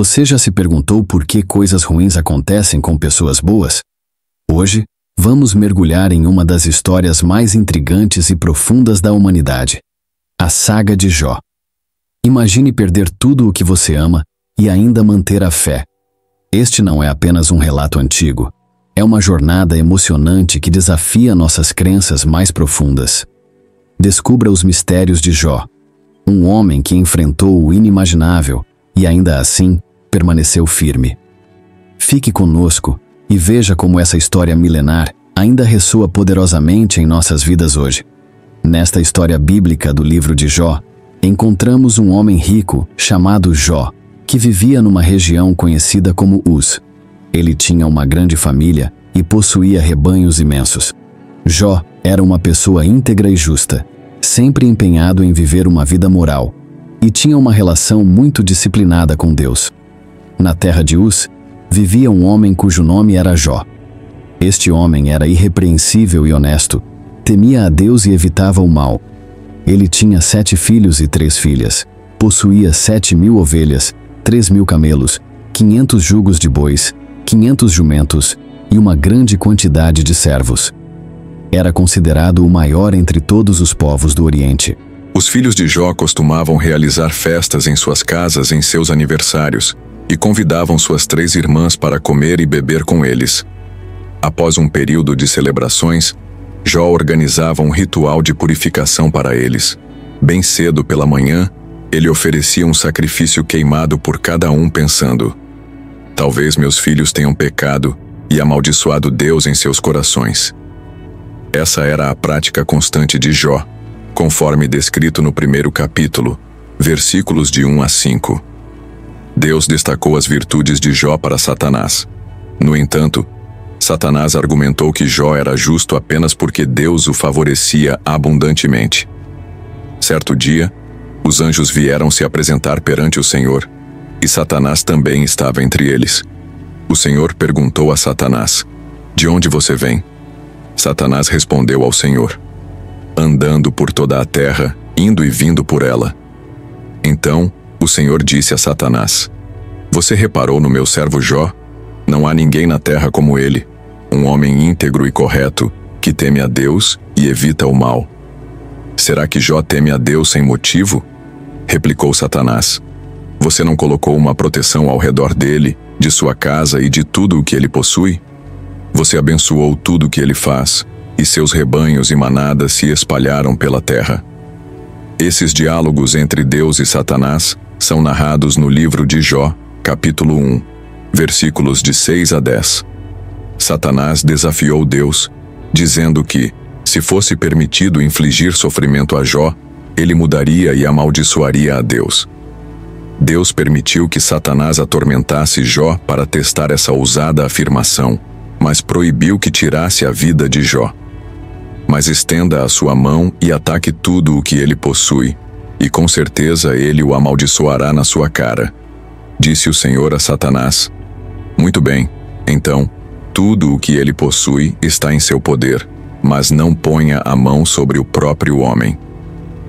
Você já se perguntou por que coisas ruins acontecem com pessoas boas? Hoje, vamos mergulhar em uma das histórias mais intrigantes e profundas da humanidade: a saga de Jó. Imagine perder tudo o que você ama e ainda manter a fé. Este não é apenas um relato antigo. É uma jornada emocionante que desafia nossas crenças mais profundas. Descubra os mistérios de Jó, um homem que enfrentou o inimaginável e ainda assim permaneceu firme. Fique conosco e veja como essa história milenar ainda ressoa poderosamente em nossas vidas hoje. Nesta história bíblica do livro de Jó, encontramos um homem rico chamado Jó, que vivia numa região conhecida como Uz. Ele tinha uma grande família e possuía rebanhos imensos. Jó era uma pessoa íntegra e justa, sempre empenhado em viver uma vida moral, e tinha uma relação muito disciplinada com Deus. Na terra de Uz, vivia um homem cujo nome era Jó. Este homem era irrepreensível e honesto, temia a Deus e evitava o mal. Ele tinha 7 filhos e 3 filhas, possuía 7.000 ovelhas, 3.000 camelos, 500 jugos de bois, 500 jumentos e uma grande quantidade de servos. Era considerado o maior entre todos os povos do Oriente. Os filhos de Jó costumavam realizar festas em suas casas em seus aniversários e convidavam suas 3 irmãs para comer e beber com eles. Após um período de celebrações, Jó organizava um ritual de purificação para eles. Bem cedo pela manhã, ele oferecia um sacrifício queimado por cada um, pensando: talvez meus filhos tenham pecado e amaldiçoado Deus em seus corações. Essa era a prática constante de Jó, conforme descrito no primeiro capítulo, versículos de 1 a 5. Deus destacou as virtudes de Jó para Satanás. No entanto, Satanás argumentou que Jó era justo apenas porque Deus o favorecia abundantemente. Certo dia, os anjos vieram se apresentar perante o Senhor, e Satanás também estava entre eles. O Senhor perguntou a Satanás: de onde você vem? Satanás respondeu ao Senhor: andando por toda a terra, indo e vindo por ela. Então, o Senhor disse a Satanás: você reparou no meu servo Jó? Não há ninguém na terra como ele, um homem íntegro e correto, que teme a Deus e evita o mal. Será que Jó teme a Deus sem motivo? Replicou Satanás: você não colocou uma proteção ao redor dele, de sua casa e de tudo o que ele possui? Você abençoou tudo o que ele faz, e seus rebanhos e manadas se espalharam pela terra. Esses diálogos entre Deus e Satanás são narrados no livro de Jó, capítulo 1, versículos de 6 a 10. Satanás desafiou Deus, dizendo que, se fosse permitido infligir sofrimento a Jó, ele mudaria e amaldiçoaria a Deus. Deus permitiu que Satanás atormentasse Jó para testar essa ousada afirmação, mas proibiu que tirasse a vida de Jó. Mas estenda a sua mão e ataque tudo o que ele possui, e com certeza ele o amaldiçoará na sua cara. Disse o Senhor a Satanás: muito bem, então, tudo o que ele possui está em seu poder, mas não ponha a mão sobre o próprio homem.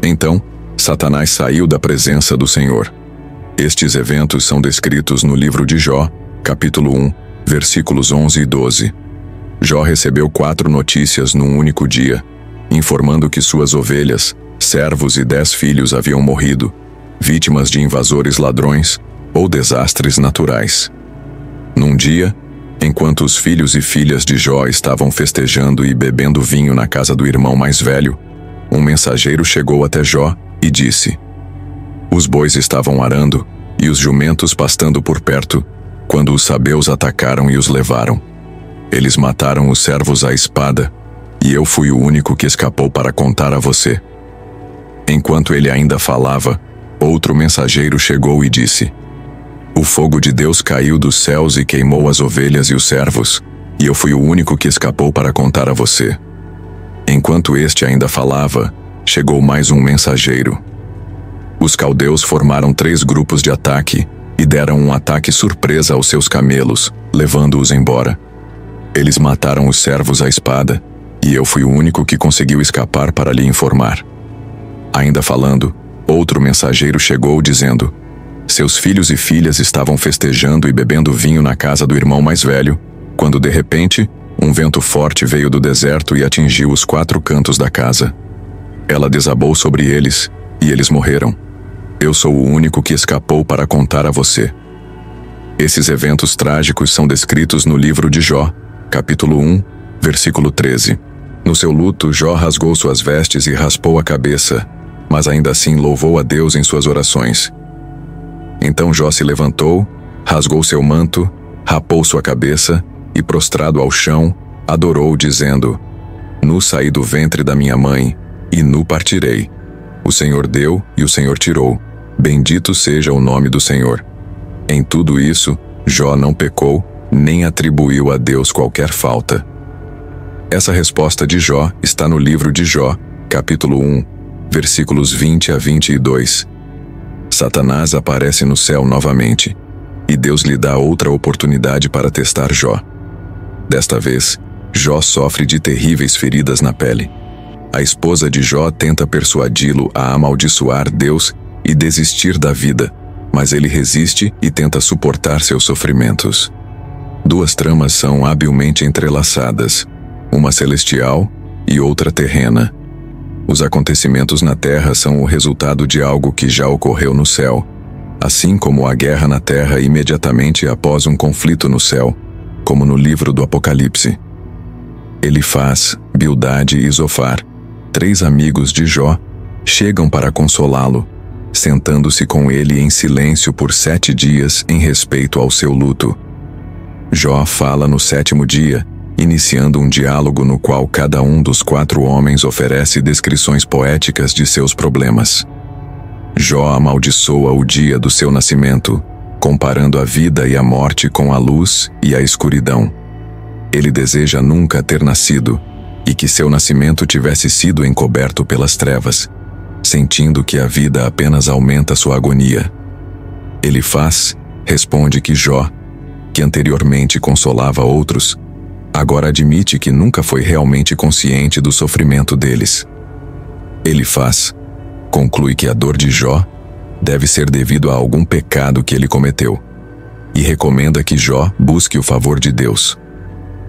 Então, Satanás saiu da presença do Senhor. Estes eventos são descritos no livro de Jó, capítulo 1, versículos 11 e 12. Jó recebeu 4 notícias num único dia, informando que suas ovelhas, servos e 10 filhos haviam morrido, vítimas de invasores ladrões ou desastres naturais. Num dia, enquanto os filhos e filhas de Jó estavam festejando e bebendo vinho na casa do irmão mais velho, um mensageiro chegou até Jó e disse: os bois estavam arando e os jumentos pastando por perto, quando os sabeus atacaram e os levaram. Eles mataram os servos à espada, e eu fui o único que escapou para contar a você. Enquanto ele ainda falava, outro mensageiro chegou e disse: o fogo de Deus caiu dos céus e queimou as ovelhas e os servos, e eu fui o único que escapou para contar a você. Enquanto este ainda falava, chegou mais um mensageiro. Os caldeus formaram 3 grupos de ataque e deram um ataque surpresa aos seus camelos, levando-os embora. Eles mataram os servos à espada, e eu fui o único que conseguiu escapar para lhe informar. Ainda falando, outro mensageiro chegou dizendo: Seus filhos e filhas estavam festejando e bebendo vinho na casa do irmão mais velho, quando de repente, um vento forte veio do deserto e atingiu os 4 cantos da casa. Ela desabou sobre eles, e eles morreram. Eu sou o único que escapou para contar a você. Esses eventos trágicos são descritos no livro de Jó, capítulo 1, versículo 13. No seu luto, Jó rasgou suas vestes e raspou a cabeça, mas ainda assim louvou a Deus em suas orações. Então Jó se levantou, rasgou seu manto, rapou sua cabeça e, prostrado ao chão, adorou, dizendo: Nu saí do ventre da minha mãe, e nu partirei. O Senhor deu e o Senhor tirou. Bendito seja o nome do Senhor. Em tudo isso, Jó não pecou, nem atribuiu a Deus qualquer falta. Essa resposta de Jó está no livro de Jó, capítulo 1, versículos 20 a 22. Satanás aparece no céu novamente, e Deus lhe dá outra oportunidade para testar Jó. Desta vez, Jó sofre de terríveis feridas na pele. A esposa de Jó tenta persuadi-lo a amaldiçoar Deus e desistir da vida, mas ele resiste e tenta suportar seus sofrimentos. 2 tramas são habilmente entrelaçadas, uma celestial e outra terrena. Os acontecimentos na terra são o resultado de algo que já ocorreu no céu, assim como a guerra na terra imediatamente após um conflito no céu, como no livro do Apocalipse. Elifaz, Bildade e Zofar, 3 amigos de Jó, chegam para consolá-lo, sentando-se com ele em silêncio por 7 dias em respeito ao seu luto. Jó fala no 7º dia, iniciando um diálogo no qual cada um dos 4 homens oferece descrições poéticas de seus problemas. Jó amaldiçoa o dia do seu nascimento, comparando a vida e a morte com a luz e a escuridão. Ele deseja nunca ter nascido, e que seu nascimento tivesse sido encoberto pelas trevas, sentindo que a vida apenas aumenta sua agonia. Elifaz responde que Jó, que anteriormente consolava outros, agora admite que nunca foi realmente consciente do sofrimento deles. Elifaz conclui que a dor de Jó deve ser devido a algum pecado que ele cometeu, e recomenda que Jó busque o favor de Deus.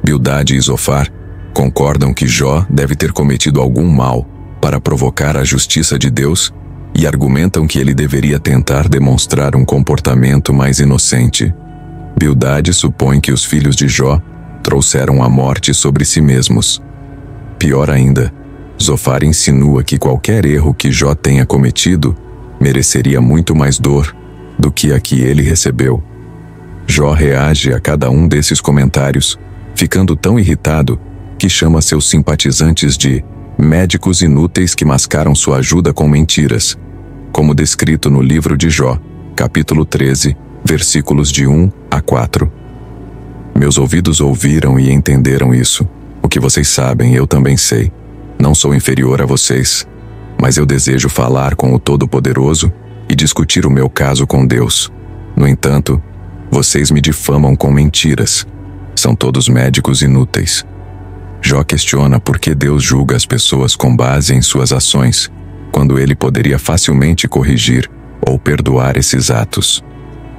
Bildade e Zofar concordam que Jó deve ter cometido algum mal para provocar a justiça de Deus e argumentam que ele deveria tentar demonstrar um comportamento mais inocente. Bildade supõe que os filhos de Jó trouxeram a morte sobre si mesmos. Pior ainda, Zofar insinua que qualquer erro que Jó tenha cometido mereceria muito mais dor do que a que ele recebeu. Jó reage a cada um desses comentários, ficando tão irritado que chama seus simpatizantes de médicos inúteis que mascaram sua ajuda com mentiras, como descrito no livro de Jó, capítulo 13, versículos de 1 a 4. Meus ouvidos ouviram e entenderam isso. O que vocês sabem, eu também sei. Não sou inferior a vocês, mas eu desejo falar com o Todo-Poderoso e discutir o meu caso com Deus. No entanto, vocês me difamam com mentiras. São todos médicos inúteis. Jó questiona por que Deus julga as pessoas com base em suas ações, quando ele poderia facilmente corrigir ou perdoar esses atos.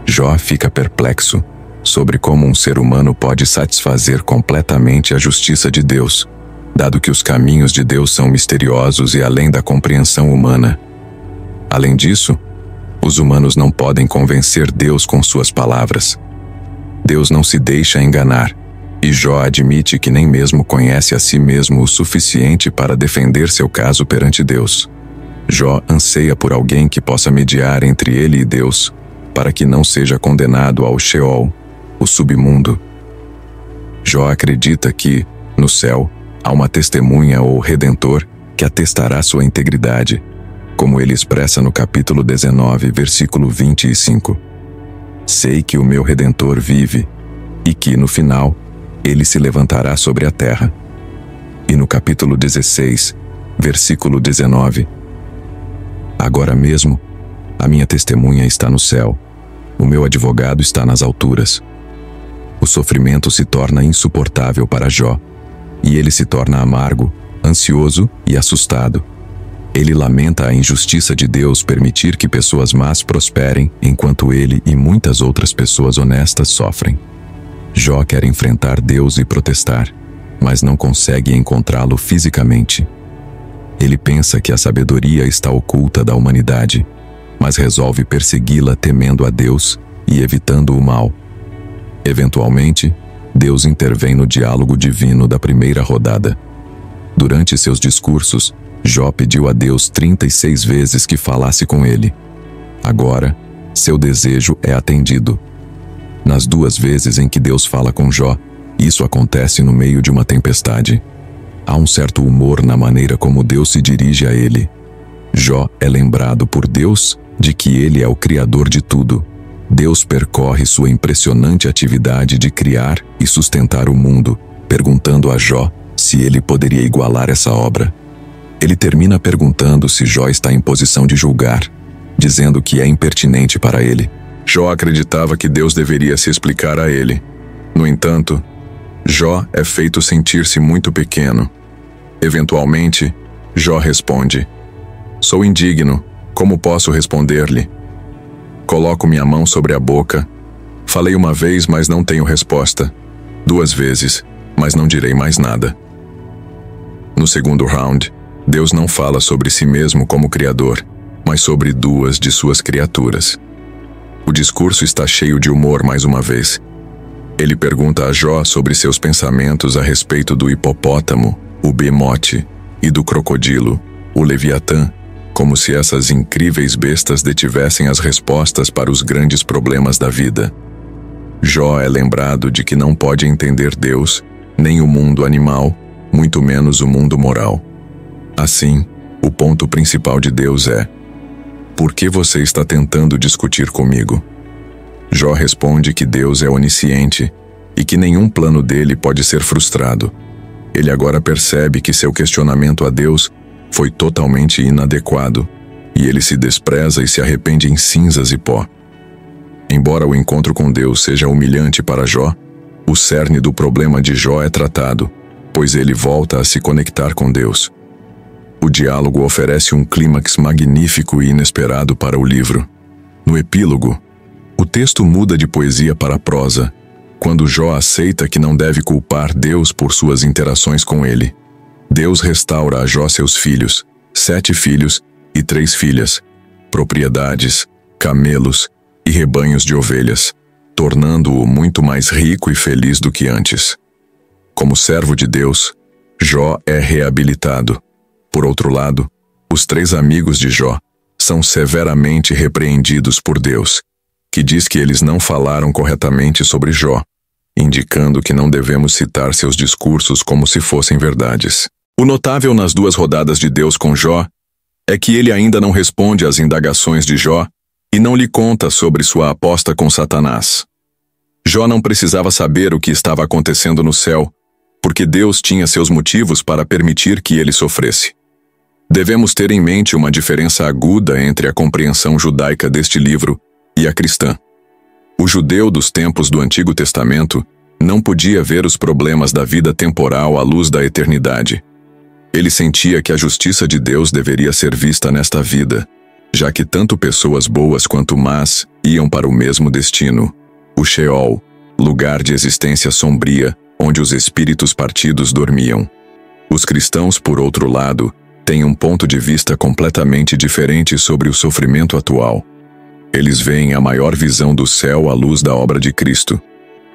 Jó fica perplexo sobre como um ser humano pode satisfazer completamente a justiça de Deus, dado que os caminhos de Deus são misteriosos e além da compreensão humana. Além disso, os humanos não podem convencer Deus com suas palavras. Deus não se deixa enganar, e Jó admite que nem mesmo conhece a si mesmo o suficiente para defender seu caso perante Deus. Jó anseia por alguém que possa mediar entre ele e Deus, para que não seja condenado ao Sheol, o submundo. Jó acredita que, no céu, há uma testemunha ou redentor que atestará sua integridade, como ele expressa no capítulo 19, versículo 25. Sei que o meu Redentor vive, e que, no final, ele se levantará sobre a terra. E no capítulo 16, versículo 19. Agora mesmo, a minha testemunha está no céu, o meu advogado está nas alturas. O sofrimento se torna insuportável para Jó, e ele se torna amargo, ansioso e assustado. Ele lamenta a injustiça de Deus permitir que pessoas más prosperem, enquanto ele e muitas outras pessoas honestas sofrem. Jó quer enfrentar Deus e protestar, mas não consegue encontrá-lo fisicamente. Ele pensa que a sabedoria está oculta da humanidade, mas resolve persegui-la temendo a Deus e evitando o mal. Eventualmente, Deus intervém no diálogo divino da primeira rodada. Durante seus discursos, Jó pediu a Deus 36 vezes que falasse com ele. Agora, seu desejo é atendido. Nas 2 vezes em que Deus fala com Jó, isso acontece no meio de uma tempestade. Há um certo humor na maneira como Deus se dirige a ele. Jó é lembrado por Deus de que ele é o Criador de tudo. Deus percorre sua impressionante atividade de criar e sustentar o mundo, perguntando a Jó se ele poderia igualar essa obra. Ele termina perguntando se Jó está em posição de julgar, dizendo que é impertinente para ele. Jó acreditava que Deus deveria se explicar a ele. No entanto, Jó é feito sentir-se muito pequeno. Eventualmente, Jó responde: "Sou indigno, como posso responder-lhe? Coloco minha mão sobre a boca. Falei uma vez, mas não tenho resposta. 2 vezes, mas não direi mais nada." No segundo round, Deus não fala sobre si mesmo como Criador, mas sobre 2 de suas criaturas. O discurso está cheio de humor mais uma vez. Ele pergunta a Jó sobre seus pensamentos a respeito do hipopótamo, o behemote, e do crocodilo, o leviatã, como se essas incríveis bestas detivessem as respostas para os grandes problemas da vida. Jó é lembrado de que não pode entender Deus, nem o mundo animal, muito menos o mundo moral. Assim, o ponto principal de Deus é: "Por que você está tentando discutir comigo?" Jó responde que Deus é onisciente e que nenhum plano dele pode ser frustrado. Ele agora percebe que seu questionamento a Deus foi totalmente inadequado, e ele se despreza e se arrepende em cinzas e pó. Embora o encontro com Deus seja humilhante para Jó, o cerne do problema de Jó é tratado, pois ele volta a se conectar com Deus. O diálogo oferece um clímax magnífico e inesperado para o livro. No epílogo, o texto muda de poesia para prosa, quando Jó aceita que não deve culpar Deus por suas interações com ele. Deus restaura a Jó seus filhos, 7 filhos e 3 filhas, propriedades, camelos e rebanhos de ovelhas, tornando-o muito mais rico e feliz do que antes. Como servo de Deus, Jó é reabilitado. Por outro lado, os 3 amigos de Jó são severamente repreendidos por Deus, que diz que eles não falaram corretamente sobre Jó, indicando que não devemos citar seus discursos como se fossem verdades. O notável nas 2 rodadas de Deus com Jó é que ele ainda não responde às indagações de Jó e não lhe conta sobre sua aposta com Satanás. Jó não precisava saber o que estava acontecendo no céu, porque Deus tinha seus motivos para permitir que ele sofresse. Devemos ter em mente uma diferença aguda entre a compreensão judaica deste livro e a cristã. O judeu dos tempos do Antigo Testamento não podia ver os problemas da vida temporal à luz da eternidade. Ele sentia que a justiça de Deus deveria ser vista nesta vida, já que tanto pessoas boas quanto más iam para o mesmo destino, o Sheol, lugar de existência sombria, onde os espíritos partidos dormiam. Os cristãos, por outro lado, têm um ponto de vista completamente diferente sobre o sofrimento atual. Eles veem a maior visão do céu à luz da obra de Cristo.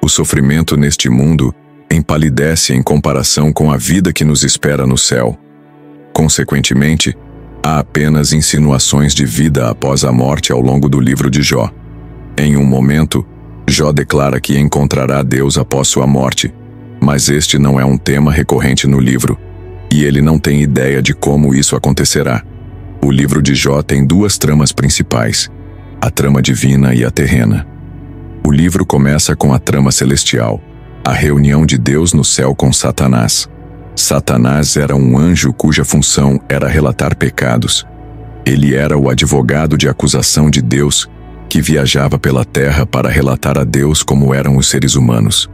O sofrimento neste mundo empalidece em comparação com a vida que nos espera no céu. Consequentemente, há apenas insinuações de vida após a morte ao longo do livro de Jó. Em um momento, Jó declara que encontrará Deus após sua morte, mas este não é um tema recorrente no livro, e ele não tem ideia de como isso acontecerá. O livro de Jó tem 2 tramas principais, a trama divina e a terrena. O livro começa com a trama celestial, a reunião de Deus no céu com Satanás. Satanás era um anjo cuja função era relatar pecados. Ele era o advogado de acusação de Deus, que viajava pela terra para relatar a Deus como eram os seres humanos.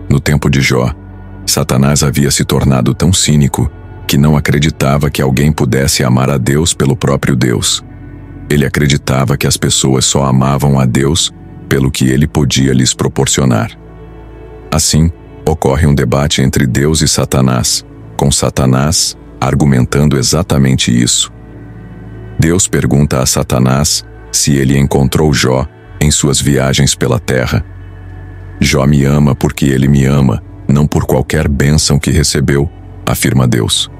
No tempo de Jó, Satanás havia se tornado tão cínico que não acreditava que alguém pudesse amar a Deus pelo próprio Deus. Ele acreditava que as pessoas só amavam a Deus pelo que ele podia lhes proporcionar. Assim, ocorre um debate entre Deus e Satanás, com Satanás argumentando exatamente isso. Deus pergunta a Satanás se ele encontrou Jó em suas viagens pela terra. Jó me ama porque ele me ama, não por qualquer bênção que recebeu, afirma Deus.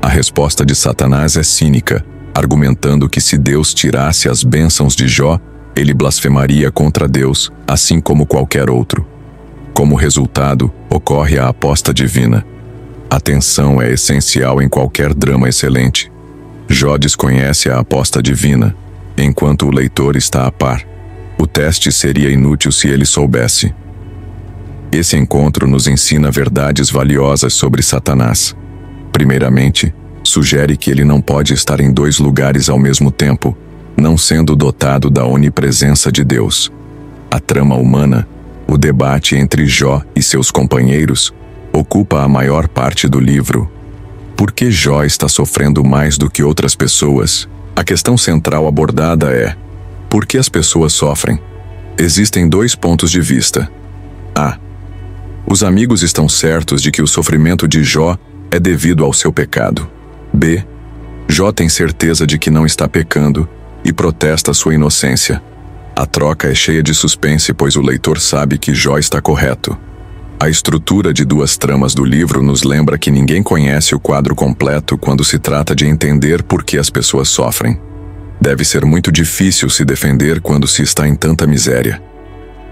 A resposta de Satanás é cínica, argumentando que se Deus tirasse as bênçãos de Jó, ele blasfemaria contra Deus, assim como qualquer outro. Como resultado, ocorre a aposta divina. A tensão é essencial em qualquer drama excelente. Jó desconhece a aposta divina, enquanto o leitor está a par. O teste seria inútil se ele soubesse. Esse encontro nos ensina verdades valiosas sobre Satanás. Primeiramente, sugere que ele não pode estar em dois lugares ao mesmo tempo, não sendo dotado da onipresença de Deus. A trama humana, o debate entre Jó e seus companheiros, ocupa a maior parte do livro. Por que Jó está sofrendo mais do que outras pessoas? A questão central abordada é: por que as pessoas sofrem? Existem dois pontos de vista. A. Os amigos estão certos de que o sofrimento de Jó é devido ao seu pecado. B. Jó tem certeza de que não está pecando e protesta sua inocência. A troca é cheia de suspense, pois o leitor sabe que Jó está correto. A estrutura de duas tramas do livro nos lembra que ninguém conhece o quadro completo quando se trata de entender por que as pessoas sofrem. Deve ser muito difícil se defender quando se está em tanta miséria.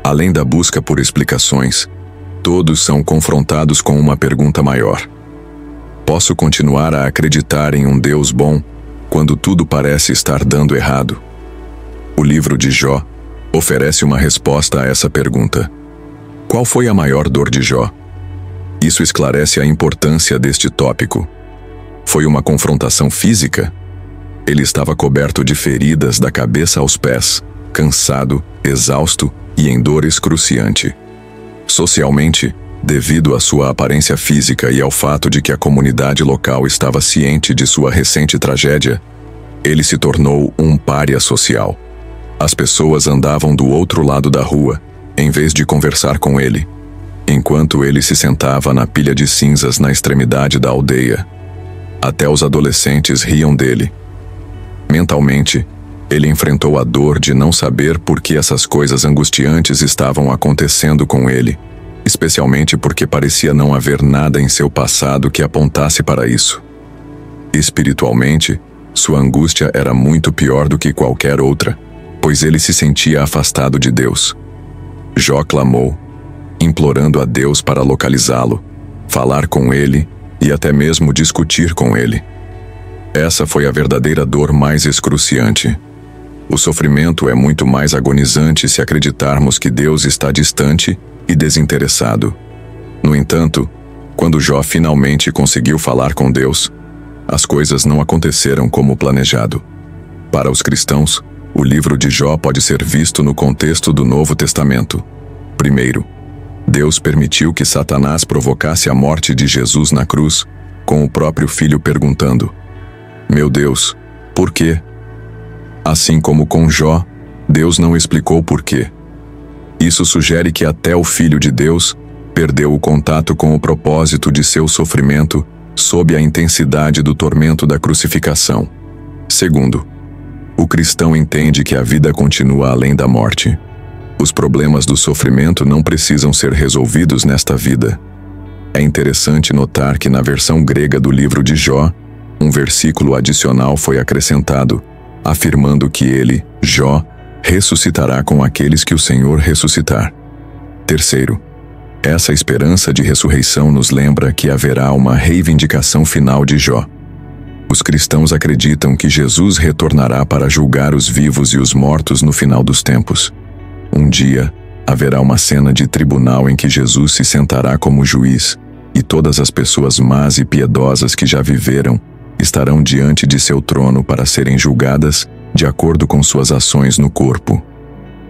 Além da busca por explicações, todos são confrontados com uma pergunta maior. Posso continuar a acreditar em um Deus bom quando tudo parece estar dando errado? O livro de Jó oferece uma resposta a essa pergunta. Qual foi a maior dor de Jó? Isso esclarece a importância deste tópico. Foi uma confrontação física? Ele estava coberto de feridas da cabeça aos pés, cansado, exausto e em dor excruciante. Socialmente, devido à sua aparência física e ao fato de que a comunidade local estava ciente de sua recente tragédia, ele se tornou um pária social. As pessoas andavam do outro lado da rua, em vez de conversar com ele, enquanto ele se sentava na pilha de cinzas na extremidade da aldeia. Até os adolescentes riam dele. Mentalmente, ele enfrentou a dor de não saber por que essas coisas angustiantes estavam acontecendo com ele, especialmente porque parecia não haver nada em seu passado que apontasse para isso. Espiritualmente, sua angústia era muito pior do que qualquer outra, pois ele se sentia afastado de Deus. Jó clamou, implorando a Deus para localizá-lo, falar com ele e até mesmo discutir com ele. Essa foi a verdadeira dor mais excruciante. O sofrimento é muito mais agonizante se acreditarmos que Deus está distante e desinteressado. No entanto, quando Jó finalmente conseguiu falar com Deus, as coisas não aconteceram como planejado. Para os cristãos, o livro de Jó pode ser visto no contexto do Novo Testamento. Primeiro, Deus permitiu que Satanás provocasse a morte de Jesus na cruz, com o próprio filho perguntando: "Meu Deus, por quê?" Assim como com Jó, Deus não explicou por quê. Isso sugere que até o Filho de Deus perdeu o contato com o propósito de seu sofrimento sob a intensidade do tormento da crucificação. Segundo, o cristão entende que a vida continua além da morte. Os problemas do sofrimento não precisam ser resolvidos nesta vida. É interessante notar que na versão grega do livro de Jó, um versículo adicional foi acrescentado, afirmando que ele, Jó, ressuscitará com aqueles que o Senhor ressuscitar. Terceiro, essa esperança de ressurreição nos lembra que haverá uma reivindicação final de Jó. Os cristãos acreditam que Jesus retornará para julgar os vivos e os mortos no final dos tempos. Um dia, haverá uma cena de tribunal em que Jesus se sentará como juiz, e todas as pessoas más e piedosas que já viveram estarão diante de seu trono para serem julgadas de acordo com suas ações no corpo.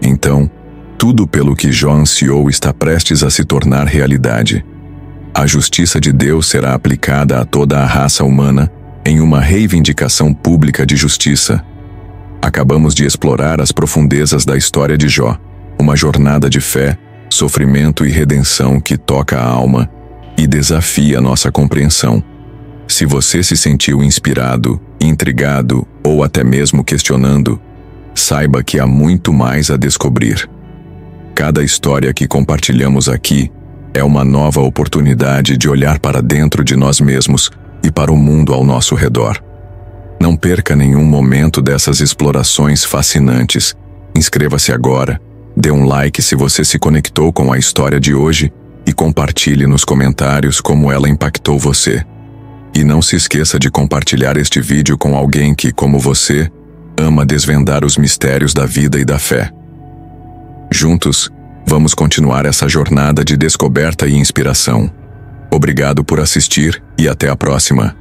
Então, tudo pelo que Jó ansiou está prestes a se tornar realidade. a justiça de Deus será aplicada a toda a raça humana em uma reivindicação pública de justiça. Acabamos de explorar as profundezas da história de Jó, uma jornada de fé, sofrimento e redenção que toca a alma e desafia nossa compreensão. Se você se sentiu inspirado, intrigado ou até mesmo questionando, saiba que há muito mais a descobrir. Cada história que compartilhamos aqui é uma nova oportunidade de olhar para dentro de nós mesmos e para o mundo ao nosso redor. Não perca nenhum momento dessas explorações fascinantes. Inscreva-se agora, dê um like se você se conectou com a história de hoje e compartilhe nos comentários como ela impactou você. E não se esqueça de compartilhar este vídeo com alguém que, como você, ama desvendar os mistérios da vida e da fé. Juntos, vamos continuar essa jornada de descoberta e inspiração. Obrigado por assistir e até a próxima.